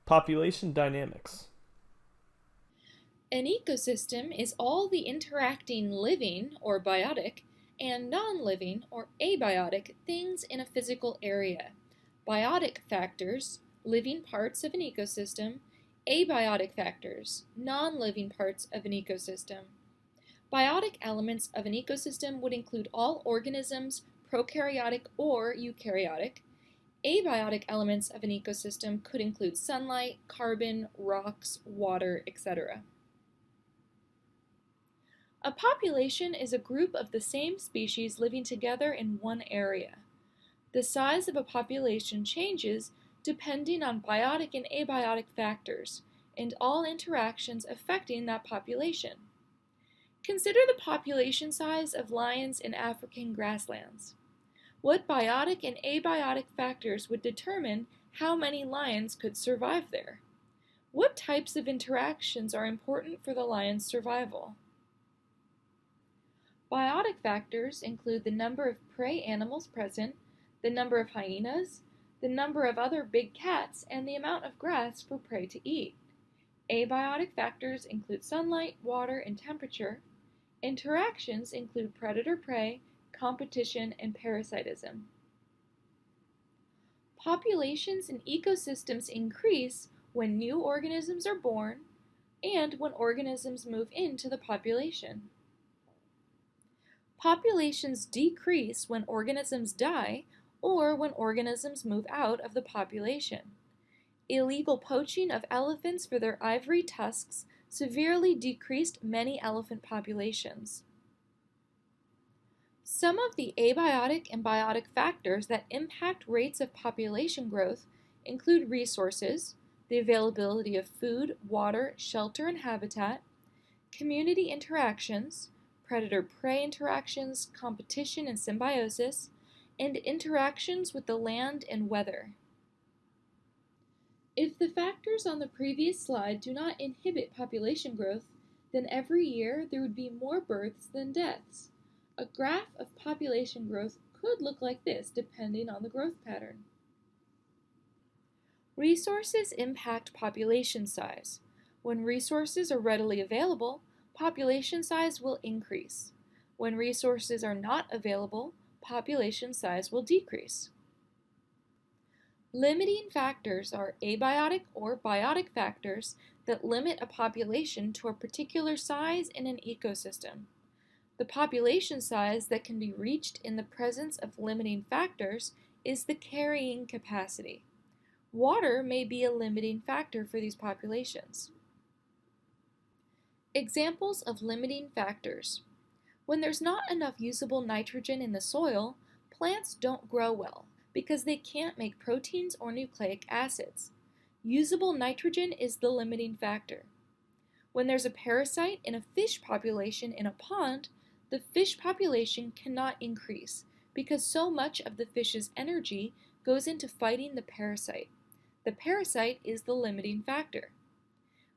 Population dynamics. An ecosystem is all the interacting living, or biotic, and non-living, or abiotic, things in a physical area. Biotic factors, living parts of an ecosystem; abiotic factors, non-living parts of an ecosystem. Biotic elements of an ecosystem would include all organisms, prokaryotic or eukaryotic. Abiotic elements of an ecosystem could include sunlight, carbon, rocks, water, etc. A population is a group of the same species living together in one area. The size of a population changes depending on biotic and abiotic factors and all interactions affecting that population. Consider the population size of lions in African grasslands. What biotic and abiotic factors would determine how many lions could survive there? What types of interactions are important for the lion's survival? Biotic factors include the number of prey animals present, the number of hyenas, the number of other big cats, and the amount of grass for prey to eat. Abiotic factors include sunlight, water, and temperature. Interactions include predator-prey, competition, and parasitism. Populations and ecosystems increase when new organisms are born and when organisms move into the population. Populations decrease when organisms die or when organisms move out of the population. Illegal poaching of elephants for their ivory tusks severely decreased many elephant populations. Some of the abiotic and biotic factors that impact rates of population growth include resources, the availability of food, water, shelter, and habitat; community interactions, predator-prey interactions, competition and symbiosis; and interactions with the land and weather. If the factors on the previous slide do not inhibit population growth, then every year there would be more births than deaths. A graph of population growth could look like this depending on the growth pattern. Resources impact population size. When resources are readily available, population size will increase. When resources are not available, population size will decrease. Limiting factors are abiotic or biotic factors that limit a population to a particular size in an ecosystem. The population size that can be reached in the presence of limiting factors is the carrying capacity. Water may be a limiting factor for these populations. Examples of limiting factors. When there's not enough usable nitrogen in the soil, plants don't grow well because they can't make proteins or nucleic acids. Usable nitrogen is the limiting factor. When there's a parasite in a fish population in a pond, the fish population cannot increase because so much of the fish's energy goes into fighting the parasite. The parasite is the limiting factor.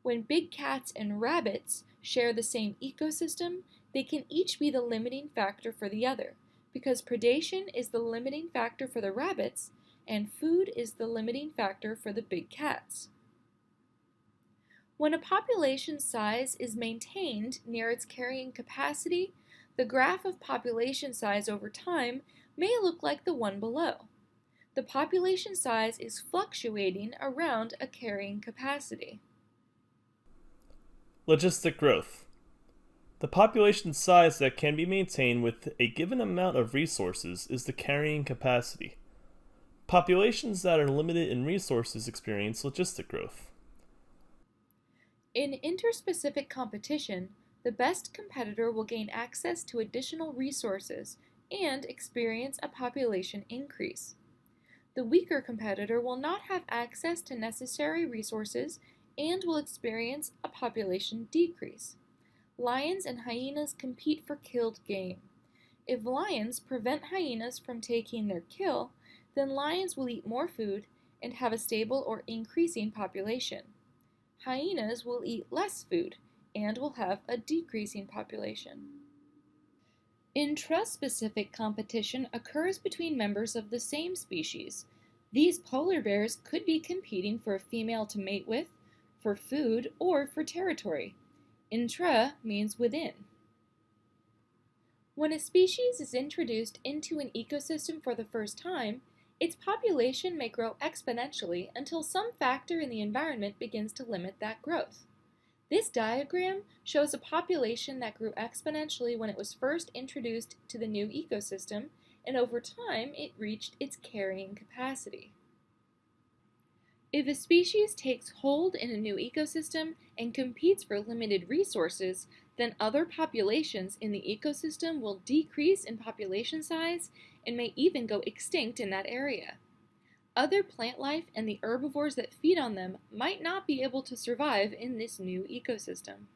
When big cats and rabbits share the same ecosystem, they can each be the limiting factor for the other, because predation is the limiting factor for the rabbits and food is the limiting factor for the big cats. When a population size is maintained near its carrying capacity, the graph of population size over time may look like the one below. The population size is fluctuating around a carrying capacity. Logistic growth. The population size that can be maintained with a given amount of resources is the carrying capacity. Populations that are limited in resources experience logistic growth. In interspecific competition, the best competitor will gain access to additional resources and experience a population increase. The weaker competitor will not have access to necessary resources and will experience a population decrease. Lions and hyenas compete for killed game. If lions prevent hyenas from taking their kill, then lions will eat more food and have a stable or increasing population. Hyenas will eat less food and will have a decreasing population. Intraspecific competition occurs between members of the same species. These polar bears could be competing for a female to mate with, for food, or for territory. Intra means within. When a species is introduced into an ecosystem for the first time, its population may grow exponentially until some factor in the environment begins to limit that growth. This diagram shows a population that grew exponentially when it was first introduced to the new ecosystem, and over time it reached its carrying capacity. If a species takes hold in a new ecosystem and competes for limited resources, then other populations in the ecosystem will decrease in population size and may even go extinct in that area. Other plant life and the herbivores that feed on them might not be able to survive in this new ecosystem.